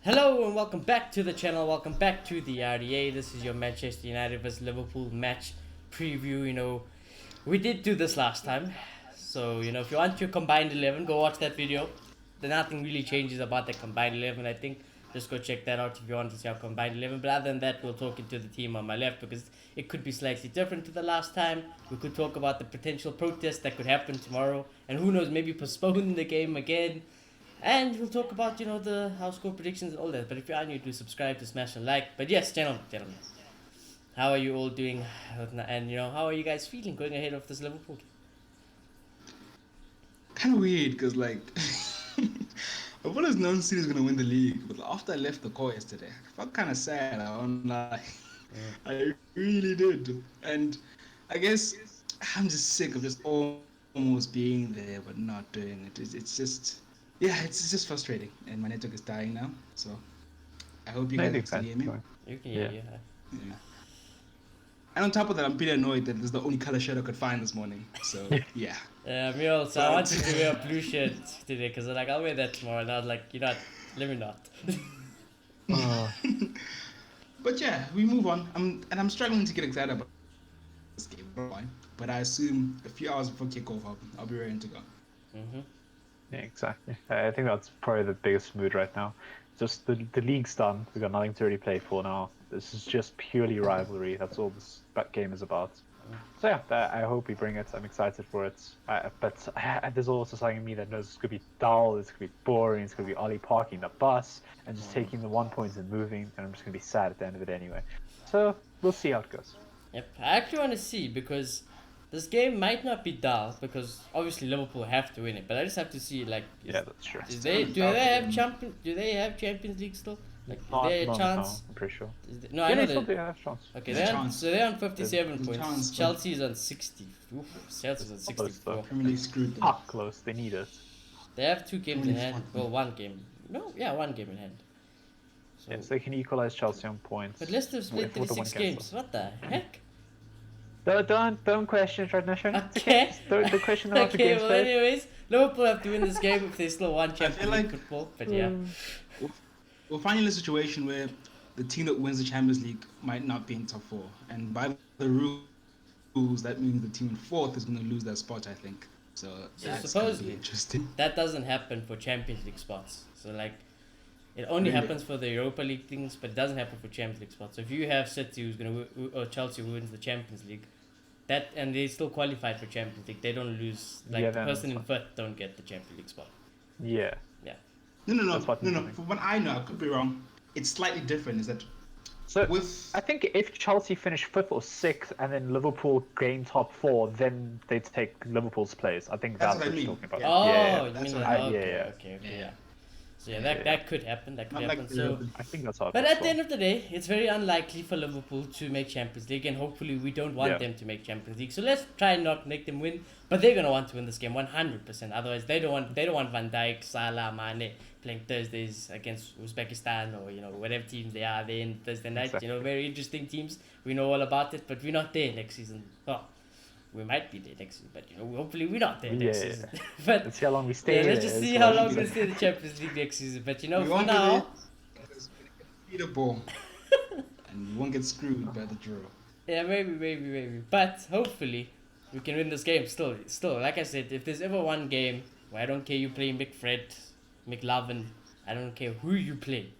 Hello and welcome back to the channel. Welcome back to the RDA. This is your Manchester United vs Liverpool match preview. We did do this last time, so if you want your combined 11, go watch that video. Nothing really changes about the combined 11. I think just go check that out if you want to see our combined 11. But other than that, we'll talk into the team on my left because it could be slightly different to the last time. We could talk about the potential protest that could happen tomorrow, and who knows, maybe postpone the game again. And we'll talk about, the house score predictions and all that. But if you are new, do subscribe, to smash a like. But yes, gentlemen, how are you all doing? And, how are you guys feeling going ahead of this Liverpool game? Kind of weird, because, I've always known City was going to win the league. But after I left the call yesterday, I felt kind of sad. I won't lie. I really did. And I guess I'm just sick of just almost being there, but not doing it. It's just... Yeah, it's just frustrating, and my network is dying now. So I hope you guys can hear me. You can hear you. Yeah. And on top of that, I'm pretty annoyed that this is the only color shirt I could find this morning. So yeah. Yeah, me also. I wanted to wear a blue shirt today because I'll wear that tomorrow. And I was like, let me not. But yeah, we move on. I'm struggling to get excited about this game, but I assume a few hours before kickoff, I'll be ready to go. Mm-hmm. Yeah, exactly. I think that's probably the biggest mood right now. Just the league's done. We've got nothing to really play for now. This is just purely rivalry. That's all this game is about. So yeah, I hope we bring it. I'm excited for it. But there's also something in me that knows it's going to be dull, it's going to be boring, it's going to be Ollie parking the bus and just taking the 1 point and moving, and I'm just going to be sad at the end of it anyway. So we'll see how it goes. Yep, I actually want to see because this game might not be dull because obviously Liverpool have to win it, but I just have to see yeah, that's true. Do they have Champions League still? Like, is there a chance? No, I'm pretty sure. I know they still have a chance. Okay, they're on 57 points. Chelsea's on 60. Chelsea's on 64. Premier League screwed them. Close. They need it. They have 2 games in hand. Well, 1 game. No, yeah, 1 game in hand. So, yes, they can equalize Chelsea on points. But Leicester split 36 games. What the heck? Don't question it right now, Sean. Okay. Don't question them after games. Okay, anyways, Liverpool have to win this game if they still want Champions League football. But yeah. We're finally in a situation where the team that wins the Champions League might not be in top 4. And by the rules, that means the team in 4th is going to lose their spot, I think. So that's going to be interesting. That doesn't happen for Champions League spots. So, it only happens for the Europa League things, but it doesn't happen for Champions League spots. So if you have City who's going to or Chelsea who wins the Champions League, and they still qualified for Champions League, they don't lose. The person in 5th don't get the Champions League spot. Yeah. Yeah. No. From what I know, I could be wrong. It's slightly different. Is that I think if Chelsea finish 5th or 6th and then Liverpool gain top 4, then they'd take Liverpool's place. I think that's what you're talking about. Yeah. Yeah. You mean okay. Yeah. So that could happen. That could happen. So I think that's how. But at the end of the day, it's very unlikely for Liverpool to make Champions League, and hopefully we don't want them to make Champions League. So let's try and not make them win. But they're gonna want to win this game 100%. Otherwise, they don't want Van Dijk, Salah, Mane playing Thursdays against Uzbekistan or whatever teams they are. They're in Thursday night. Exactly. Very interesting teams. We know all about it, but we're not there next season. Well, we might be there next season, but hopefully we're not there next season. But let's see how long we stay. Let's just see how long we stay in the Champions League next season. But for now, beat a ball, and you won't get screwed by the draw. Yeah, maybe. But hopefully we can win this game. Still, like I said, if there's ever one game where I don't care you play McFred, McLovin, I don't care who you play,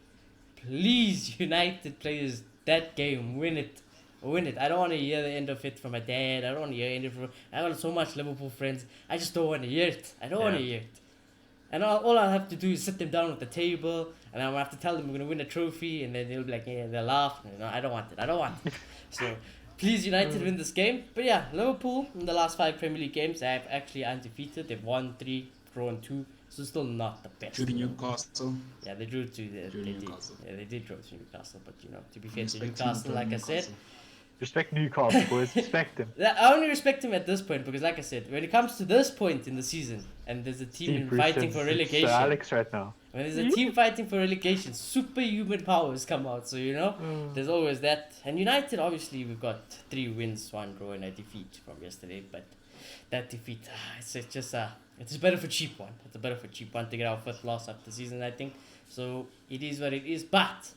please United players, that game, win it. I don't want to hear the end of it from my dad. I don't want to hear the end of it. I got so much Liverpool friends. I just don't want to hear it. I don't want to hear it. And all I have to do is sit them down at the table, and I'm going to have to tell them we're going to win a trophy, and then they'll be like, yeah, they'll laugh. I don't want it. So, please, United, win this game. But yeah, Liverpool, in the last 5 Premier League games, they have actually undefeated. They've won 3, drawn 2. So still not the best. Drew to Newcastle. Yeah, they drew to Newcastle. they did draw to Newcastle, but to be fair to Newcastle, like I said. Respect Newcastle, boys. Respect them. I only respect him at this point because, like I said, when it comes to this point in the season and there's a team fighting for relegation. Alex right now. When there's a team fighting for relegation, superhuman powers come out. So, there's always that. And United, obviously, we've got 3 wins, 1 draw, and a defeat from yesterday. But that defeat. It's just it's a bit of a cheap one. It's a bit of a cheap one to get our fifth loss of the season, I think. So it is what it is. But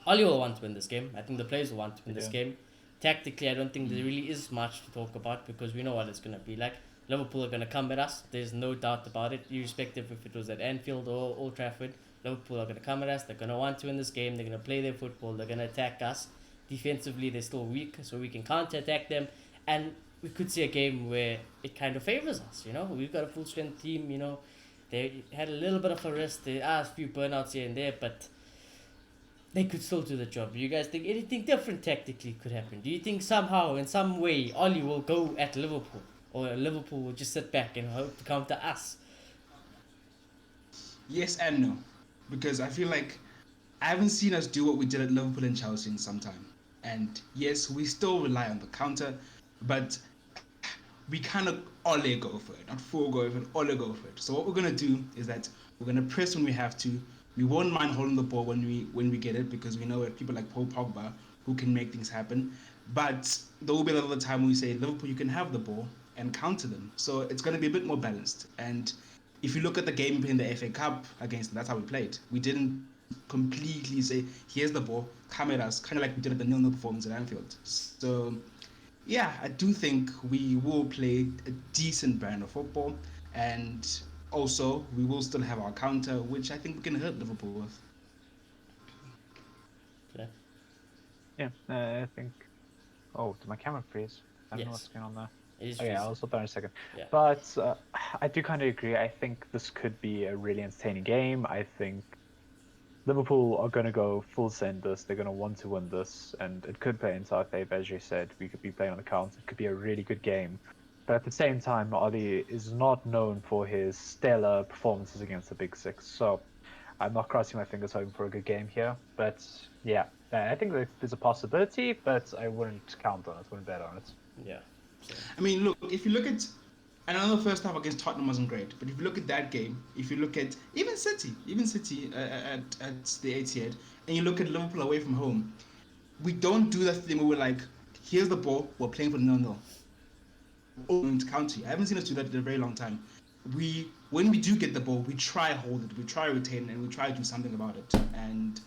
Oli will want to win this game. I think the players will want to win this game. Tactically, I don't think there really is much to talk about because we know what it's going to be like. Liverpool are going to come at us. There's no doubt about it, irrespective if it was at Anfield or Old Trafford. Liverpool are going to come at us. They're going to want to win this game. They're going to play their football. They're going to attack us. Defensively, they're still weak, so we can counter-attack them. And we could see a game where it kind of favors us, you know. We've got a full-strength team, you know. They had a little bit of a rest. There are a few burnouts here and there, but they could still do the job. Do you guys think anything different tactically could happen? Do you think somehow, in some way, Oli will go at Liverpool? Or Liverpool will just sit back and hope to counter us? Yes and no. Because I feel like I haven't seen us do what we did at Liverpool and Chelsea in some time. And yes, we still rely on the counter, but we kind of Ole go for it. Not full go for it, Ole go for it. So what we're going to do is that we're going to press when we have to. We won't mind holding the ball when we get it because we know that people like Paul Pogba who can make things happen. But there will be another time when we say, Liverpool, you can have the ball and counter them. So it's going to be a bit more balanced. And if you look at the game in the FA Cup against them, that's how we played. We didn't completely say, here's the ball, come at us, kind of like we did at the 0-0 performance at Anfield. So, yeah, I do think we will play a decent brand of football. And also, we will still have our counter, which I think we can hurt Liverpool with. Okay. Yeah, I think... Oh, did my camera freeze? I don't know what's going on there. Okay, I'll stop there in a second. Yeah. But I do kind of agree. I think this could be a really entertaining game. I think Liverpool are going to go full send this. They're going to want to win this, and it could play into our favour, as you said. We could be playing on the counter. It could be a really good game. But at the same time, Oli is not known for his stellar performances against the Big Six. So I'm not crossing my fingers hoping for a good game here. But yeah, I think that there's a possibility, but I wouldn't count on it. Wouldn't bet on it. Yeah. So. I mean, look, if you look at, and I know the first half against Tottenham wasn't great, but if you look at that game, if you look at even City at the Etihad, and you look at Liverpool away from home, we don't do that thing where we're like, here's the ball, we're playing for the 0-0. To counter you. I haven't seen us do that in a very long time. When we do get the ball, we try hold it, we try retain it, and we try to do something about it. And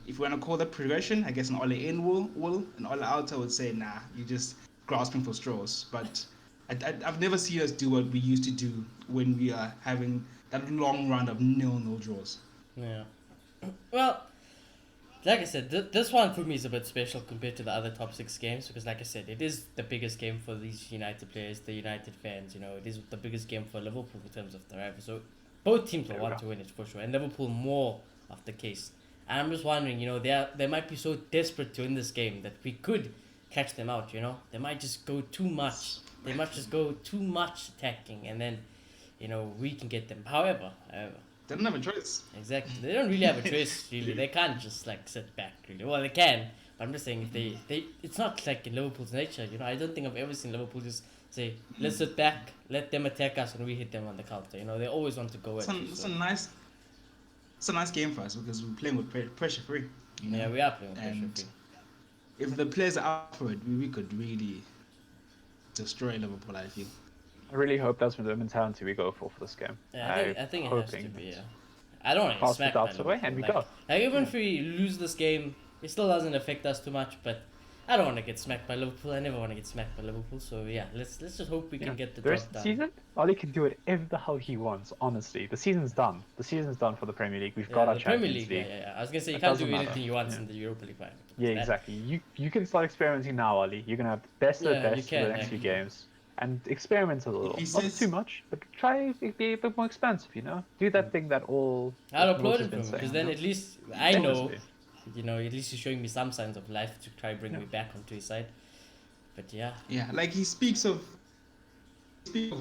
if we want to call that progression, I guess an Ole in will, an Ole out I would say, nah, you just grasping for straws. But I've never seen us do what we used to do when we are having that long run of 0-0 draws. Yeah. Well, like I said, this one for me is a bit special compared to the other top 6 games because, like I said, it is the biggest game for these United players, the United fans. You know, it is the biggest game for Liverpool in terms of the rival. So both teams will want to win it for sure, and Liverpool more of the case. And I'm just wondering, you know, they might be so desperate to win this game that we could catch them out. You know, they might just go too much. They might just go too much attacking, and then, you know, we can get them. However. They don't have a choice. Exactly. They don't really have a choice, really. They can't just, like, sit back, really. Well, they can, but I'm just saying, if they it's not, like, in Liverpool's nature, you know. I don't think I've ever seen Liverpool just say, let's sit back, let them attack us, and we hit them on the counter. You know, they always want to go at you. It's a nice game for us because we're playing with pressure free. You know? Yeah, we are playing with pressure free. If the players are up for it, we could really destroy Liverpool, I feel. I really hope that's the mentality we go for this game. Yeah, I think it has to be, yeah. I don't want to get smacked by Liverpool. Away and we go. Like, even if we lose this game, it still doesn't affect us too much, but I don't want to get smacked by Liverpool. I never want to get smacked by Liverpool, so yeah, let's just hope we can get the rest job done. Season, Oli can do whatever the hell he wants, honestly. The season's done. The season's done for the Premier League. We've got our Champions League. Yeah. I was going to say, you can't do anything you want in the Europa League final. Yeah, exactly. You can start experimenting now, Oli. You're going to have the best of the best for the next few games. And experiment a little. Not too much, but try to be a bit more expensive, you know? Do that thing that all... I'll applaud him because then at least I know, you know, at least he's showing me some signs of life to try bring me back onto his side. But yeah. Yeah, like he speaks of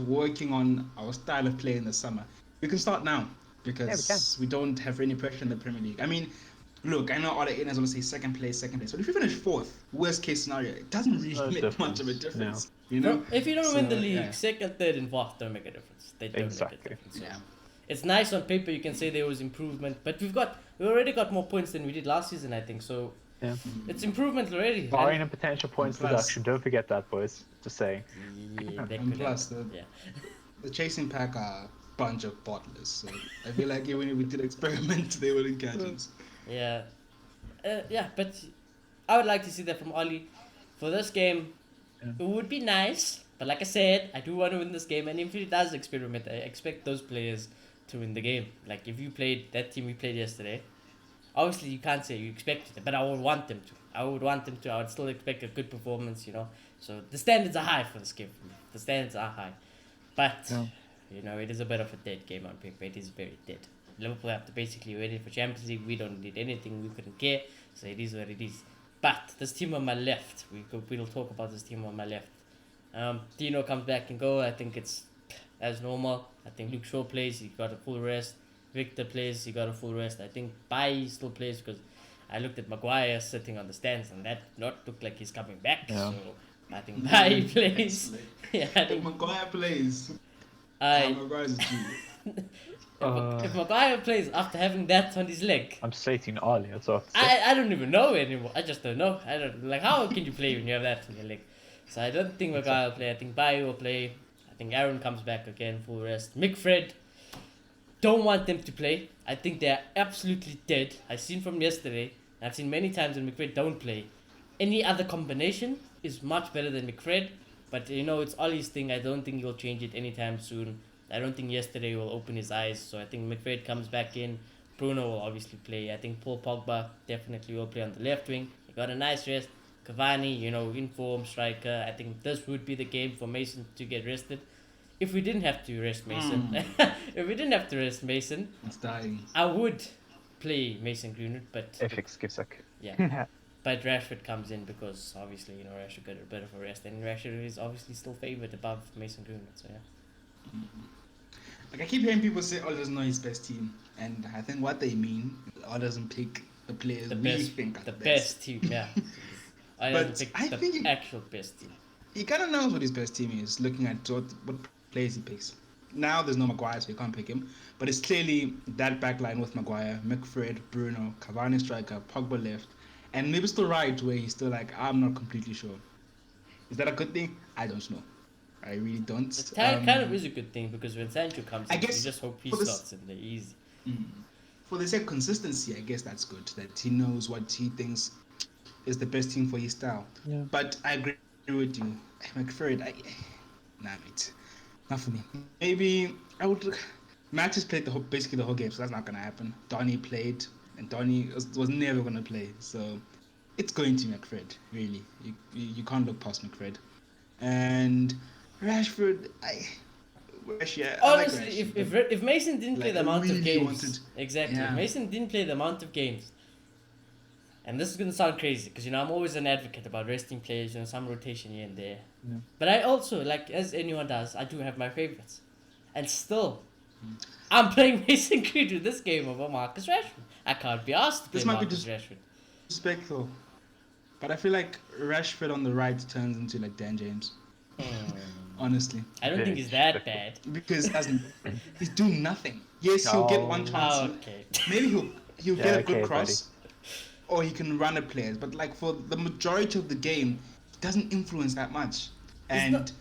working on our style of play in the summer. We can start now because we don't have any pressure in the Premier League. I mean, look, I know all the Inas want to say second place. But if you finish 4th, worst case scenario, it doesn't really make much of a difference. No. You know? If you don't win the league, 2nd, 3rd, and 4th don't make a difference. They don't make a difference. So. Yeah. It's nice on paper, you can say there was improvement, but we already got more points than we did last season, I think. So Yeah. It's improvement already. Barring a potential points Plus- deduction, don't forget that, boys. Just saying. Yeah, that And could plus, happen. Yeah. the chasing pack are a bunch of bottlers. So I feel like even if we did experiment, they wouldn't catch us. Yeah. Yeah, but I would like to see that from Oli. For this game, Yeah. it would be nice. But like I said, I do want to win this game. And if he does experiment, I expect those players to win the game. Like if you played that team we played yesterday, obviously you can't say you expected it, but I would want them to. I would still expect a good performance, you know. So the standards are high for this game. The standards are high. But, Yeah. you know, it is a bit of a dead game on paper. It is very dead. Liverpool have to basically wait it for Champions League. We don't need anything. We couldn't care. So it is what it is. But this team on my left, we'll talk about this team on my left. Dino comes back and go. I think it's as normal. I think Luke Shaw plays. He got a full rest. Victor plays. He got a full rest. I think Bai still plays because I looked at Maguire sitting on the stands and that not look like he's coming back. Yeah. So I think Bai plays. Yeah, I If think Maguire plays, I. Maguire's a G. If Maguire plays after having that on his leg, I'm slating Ali. That's all. I have to say. I don't even know anymore. I just don't know. I don't like how can you play when you have that on your leg. So I don't think Maguire will play. I think Bai will play. I think Aaron comes back again, full rest. Mick don't want them to play. I think they're absolutely dead. I've seen from yesterday. I've seen many times when McFred don't play. Any other combination is much better than McFred. But you know, it's Ollie's thing. I don't think he'll change it anytime soon. I don't think yesterday will open his eyes. So I think McFred comes back in. Bruno will obviously play. I think Paul Pogba definitely will play on the left wing. He got a nice rest. Cavani, you know, in form striker. I think this would be the game for Mason to get rested. If we didn't have to rest Mason, It's dying. I would play Mason Greenwood, but FX gives a. yeah. But Rashford comes in because obviously, you know, Rashford got a bit of a rest, and Rashford is obviously still favoured above Mason Greenwood. So yeah. Like I keep hearing people say, "Oh, doesn't know his best team," and I think what they mean, "Oh, doesn't pick the players The we best, think are the best team, yeah. I But don't pick I the think- actual best team. He kind of knows what his best team is, looking at what players he picks. Now there's no Maguire, so you can't pick him. But it's clearly that back line with Maguire, McFred, Bruno, Cavani striker, Pogba left, and maybe still right where he's still like, I'm not completely sure. Is that a good thing? I don't know. I really don't. It kind of is a good thing because when Sancho comes I in, you guess just hope he for this- starts in there easy. For the sake of consistency, I guess that's good. That he knows what he thinks is the best team for his style. Yeah. But I agree with you. McFred, nah, mate. Not for me. Maybe I would. Matt has played basically the whole game, so that's not going to happen. Donny played, and Donny was never going to play. So it's going to McFred, really. You can't look past McFred. And Rashford, yeah, I like Honestly, Rashford, if Mason didn't play Like, the I amount of really games, wanted- exactly. Yeah. If Mason didn't play the amount of games, and this is gonna sound crazy because you know I'm always an advocate about resting players, you know, some rotation here and there. Yeah. But I also like, as anyone does, I do have my favorites, and still, I'm playing Mason Greenwood this game over Marcus Rashford. I can't be asked to play This might be Marcus just- Rashford. respectful. But I feel like Rashford on the right turns into like Dan James, honestly. I don't Very think he's that disrespectful. bad. Because he's doing nothing. Yes, he'll get one Oh. chance. Okay. Maybe he'll Yeah, get a okay, good cross, or he can run at players. But like for the majority of the game, he doesn't influence that much. And not-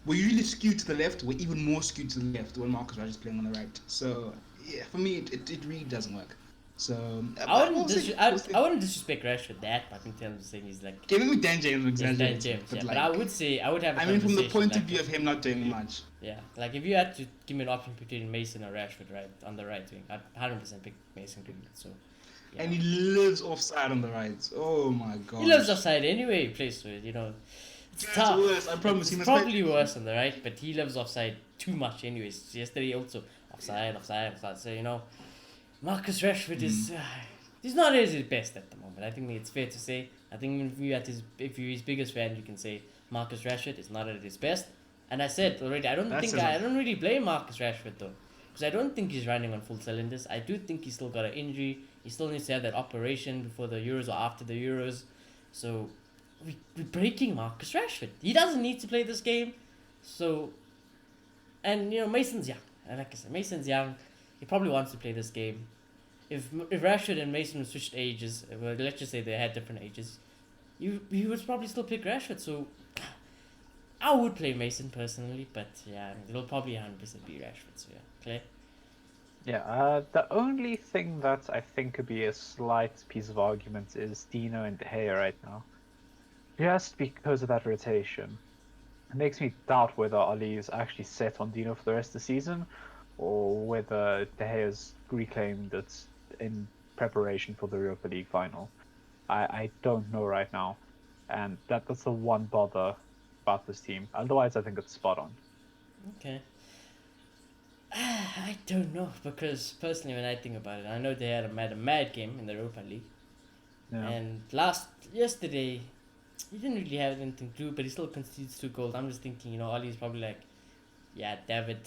we're usually skewed to the left. We're even more skewed to the left when Marcus Rashford is playing on the right. So yeah, for me, it really doesn't work. So I we'll wouldn't, see. I We'll see. wouldn't disrespect Rashford that much in terms of saying he's like Okay, maybe Dan James was he's Dan exaggerating, James, yeah. but But like, I would say I would have. A I mean, from the conversation, point of like, view of him not doing much. yeah, like if you had to give me an option between Mason or Rashford, right, on the right wing, I'd 100% pick Mason Greenwood. So, yeah. And he lives offside on the right. Oh my god. He lives offside anyway. He plays with, you know. It's That's tough. worse, I promise. It's He must probably play- worse on the right, but he lives offside too much anyways. Yesterday also offside. So you know, Marcus Rashford is he's not at his best at the moment. I think it's fair to say. I think if you're his biggest fan, you can say Marcus Rashford is not at his best. And I said already, I don't really blame Marcus Rashford though, because I don't think he's running on full cylinders. I do think he's still got an injury. He still needs to have that operation before the Euros or after the Euros. So we're breaking Marcus Rashford. He doesn't need to play this game. So, and you know, Mason's young. And like I said, Mason's young. He probably wants to play this game. if Rashford and Mason switched ages, well, let's just say they had different ages, you would probably still pick Rashford. So I would play Mason personally, but yeah, it'll probably 100% be Rashford. So yeah, Claire. Yeah, the only thing that I think could be a slight piece of argument is Dino and De Gea right now. Just because of that rotation. It makes me doubt whether Ali is actually set on Dino for the rest of the season, or whether De Gea's reclaimed it in preparation for the Europa League final. I don't know right now, and that's the one bother about this team. Otherwise, I think it's spot on. Okay. I don't know because personally, when I think about it, I know they had a mad game in the Europa League, Yeah. and yesterday, he didn't really have anything to do, but he still concedes 2 goals. I'm just thinking, Ollie's probably like, yeah, David.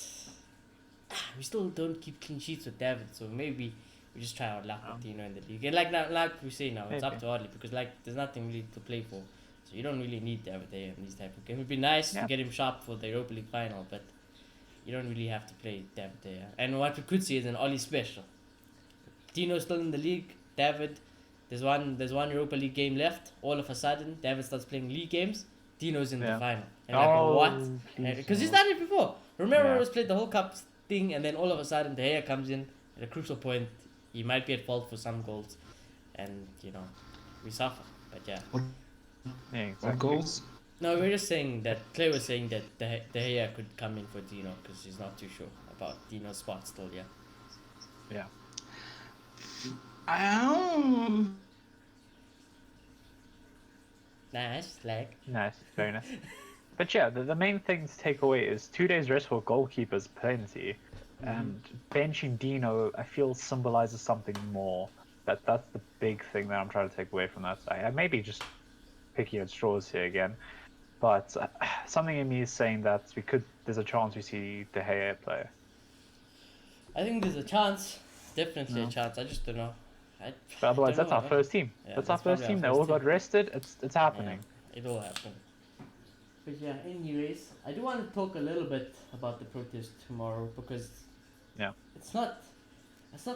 We still don't keep clean sheets with David, so maybe we just try our luck with in the league. And like we say now, it's up Maybe. to Ollie because there's nothing really to play for, so you don't really need David there in these type of games. It'd be nice to Yeah. get him sharp for the Europa League final, but you don't really have to play David there. And what we could see is an Ollie special. Dino's still in the league. David, there's one Europa League game left. All of a sudden, David starts playing league games. Dino's in the Yeah. final. And I go, what? please Because he's no. done it before. Romero Yeah. has played the whole cup thing, and then all of a sudden, De Gea comes in at a crucial point. He might be at fault for some goals, and we suffer. But yeah. Yeah, What exactly. goals? No, we're just saying that Clay was saying that De Gea could come in for Dino because he's not too sure about Dino's spot still. Yeah. Yeah. Nice, like. Nice, very nice. But yeah, the main thing to take away is 2 days rest for goalkeepers plenty, and benching Dino I feel symbolizes something more. That's the big thing that I'm trying to take away from that. I may be just picking at straws here again, but something in me is saying that there's a chance we see De Gea play. I think there's a chance, definitely No. a chance. I just don't know. But otherwise, don't that's know, our first team. Yeah, that's our that's probably first our team. They first all got team. rested. It's happening. Yeah, it will happen. But yeah, anyways, I do want to talk a little bit about the protest tomorrow because Yeah. it's not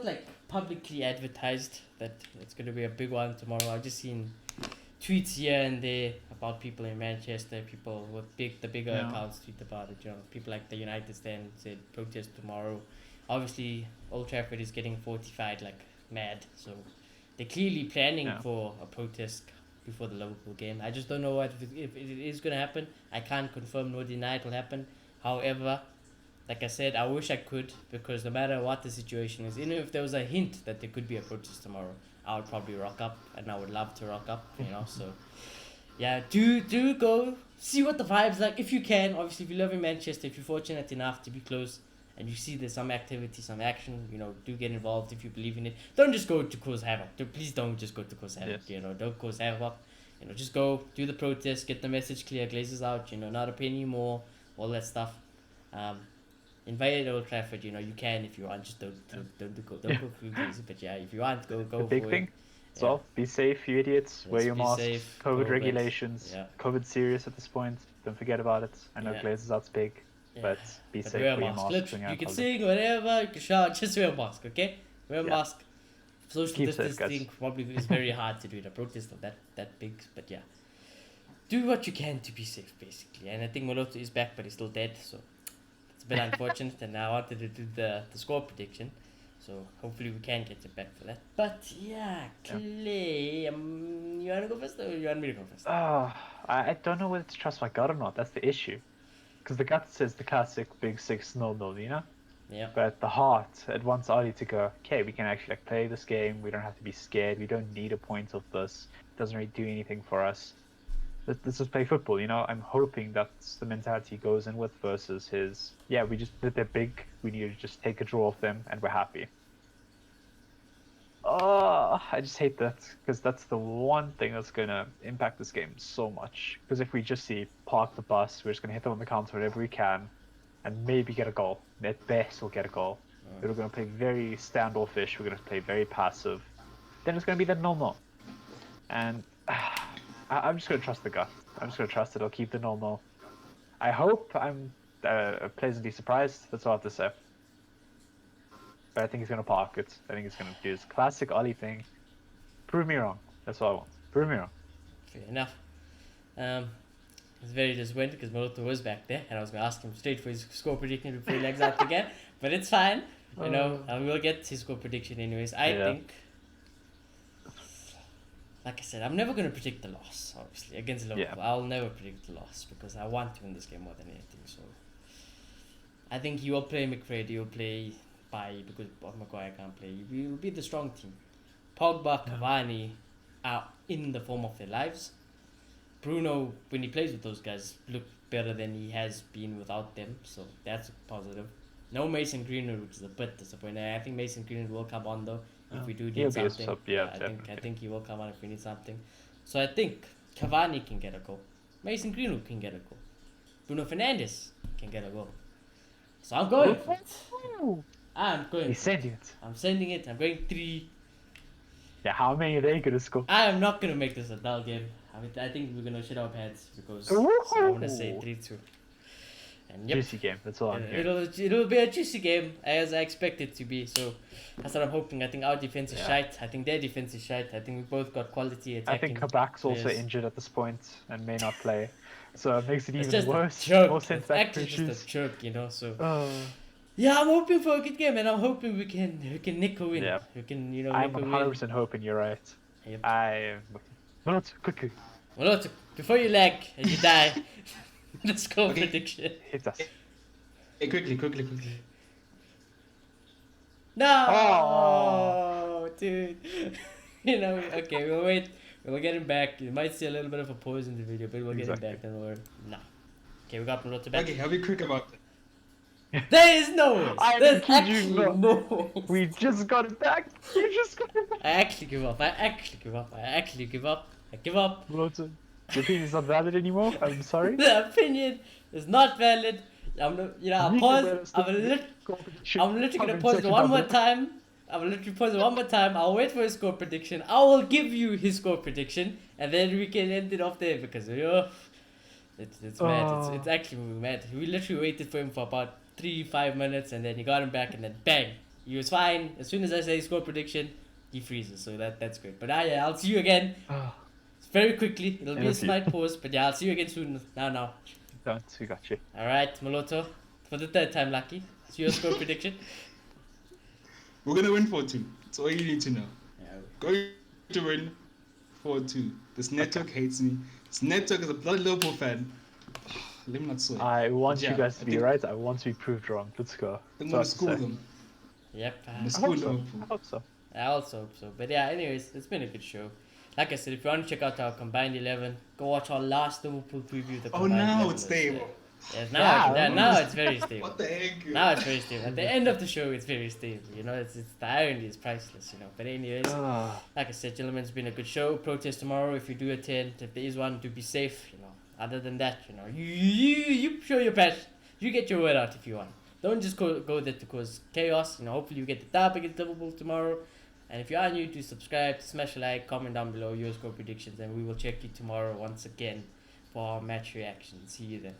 like publicly advertised that it's going to be a big one tomorrow. I've just seen tweets here and there about people in Manchester, people with the bigger Yeah. accounts tweet about it. People like the United Stand said protest tomorrow. Obviously, Old Trafford is getting fortified like mad, so they're clearly planning Yeah. for a protest before the Liverpool game. I just don't know if it is going to happen. I can't confirm nor deny it will happen. However, like I said, I wish I could because no matter what the situation is, even if there was a hint that there could be a protest tomorrow, I would probably rock up, and I would love to rock up. So yeah, do go see what the vibe's like if you can. Obviously, if you live in Manchester, if you're fortunate enough to be close and you see there's some activity, some action, do get involved if you believe in it. Don't just go to cause havoc. Please don't just go to cause havoc. Yes. Don't cause havoc. Just go do the protest, get the message clear, Glazers out. Not a penny more, all that stuff. Invite Old Trafford. You can if you want. Just don't go through Glazer. But yeah, if you want, go The big for thing. it. So be safe, you idiots. Wear Let's your be masks. safe, COVID COVID, regulations. yeah. COVID serious at this point. Don't forget about it. I know Yeah. Glazers out's big, Yeah. but be But safe. wear a Wear your mask. masks when you're You out can public. sing whatever, you can shout, just wear a mask, okay? Wear a Yeah. mask. Social Keep safe, distancing guys. probably is very hard to do in a protest of that big, but yeah. Do what you can to be safe, basically. And I think Moloto is back, but he's still dead, so it's a bit unfortunate. And I wanted to do the score prediction, so hopefully we can get it back for that. But yeah, Clay, you want to go first or you want me to go first? I don't know whether to trust my gut or not. That's the issue. Because the gut says the classic big 6-0, Yeah. But at the heart, it wants Ali to go, okay, we can actually play this game. We don't have to be scared. We don't need a point of this. It doesn't really do anything for us. Let's just play football, I'm hoping that's the mentality he goes in with versus his, they're big. We need to just take a draw off them and we're happy. Oh, I just hate that because that's the one thing that's going to impact this game so much. Because if we just park the bus, we're just going to hit them on the counter whenever we can and maybe get a goal. At best, we'll get a goal. We're going to play very standoffish. We're going to play very passive. Then it's going to be the 0-0. And I'm just going to trust the gut. I'm just going to trust it. I'll keep the 0-0. I hope I'm pleasantly surprised. That's all I have to say. but I think he's going to park it. I think he's going to do his classic Ollie thing. Prove me wrong. That's all I want. Prove me wrong. Fair enough. It's very disappointed because Moroto was back there, and I was going to ask him straight for his score prediction before he legs out again. But it's fine. You know, we'll get his score prediction anyways. I think, like I said, I'm never going to predict the loss, obviously, against Liverpool. I'll never predict the loss because I want to win this game more than anything. So I think he will play McFred, he will play Pai because Maguire can't play. He will be the strong team. Pogba, Cavani are in the form of their lives. Bruno, when he plays with those guys, look better than he has been without them, so that's positive. No Mason Greenwood, which is a bit disappointing. I think Mason Greenwood will come on though if we do need something. I think he will come on if we need something. So I think Cavani can get a goal. Mason Greenwood can get a goal. Bruno Fernandes can get a goal. So I'm going for it. I'm going. He's sending it. I'm sending it. I'm going 3. Yeah, how many are they going to score? I am not going to make this a dull game. I think we're going to shit our pants because so I'm going to say 3-2. And juicy game. That's all I'm hearing. It'll be a juicy game as I expect it to be. So that's what I'm hoping. I think our defense is shite. I think their defense is shite. I think we both got quality attacking. I think Kabak's also injured at this point and may not play. So it makes it it's even just worse. It's actually just a joke, you know. So yeah, I'm hoping for a good game, and I'm hoping we can nick a win. Yeah. We can, you know. I'm 100% hoping you're right. Yep. Quickly. Well, before you lag and you die, the score prediction. Hit us. Hey, quickly. No, dude. You know, okay, we'll wait. We'll get him back. You might see a little bit of a pause in the video, but we'll get him back. Don't worry. No. Okay, we got Moroto back. Okay, I'll be quick about that. There is no way. There's actually no way. We just got it back. You just got it back. I actually give up. I give up. Moroto, your opinion's not valid anymore. I'm sorry. The opinion is not valid. I'll pause. I'm literally gonna pause it one more time. I'll wait for his score prediction. I will give you his score prediction, and then we can end it off there because it's mad. It's actually mad. We literally waited for him for about 3-5 minutes, and then he got him back, and then bang, he was fine. As soon as I say score prediction, he freezes. So that's great. But I'll see you again. Very quickly. It'll be a slight pause, but yeah, I'll see you again soon. Now. We got you. Alright, Moroto. For the third time, Lucky. What's your score prediction? We're gonna win 4-2. That's all you need to know. Yeah. Going to win 4-2. This network hates me. This network is a bloody Liverpool fan. Let me not say. I want you guys to be right. I want to be proved wrong. Let's go. I'm gonna school them. Yep. I hope so. I also hope so. But yeah, anyways, it's been a good show. Like I said, if you want to check out our combined 11, go watch our last Liverpool preview. The combined 11 it's stable. Yes, now it's very stable. What the heck? Now it's very stable. At the end of the show, it's very stable. You know, it's the irony is priceless. You know. But anyways, like I said, gentlemen, it's been a good show. Protest tomorrow if you do attend. If there is one, to be safe. You know. Other than that, you know, you show your passion. You get your word out if you want. Don't just go there to cause chaos. You know. Hopefully you get the dub against Liverpool tomorrow. And if you are new, to subscribe, smash a like, comment down below your score predictions, and we will check you tomorrow once again for our match reaction. See you then.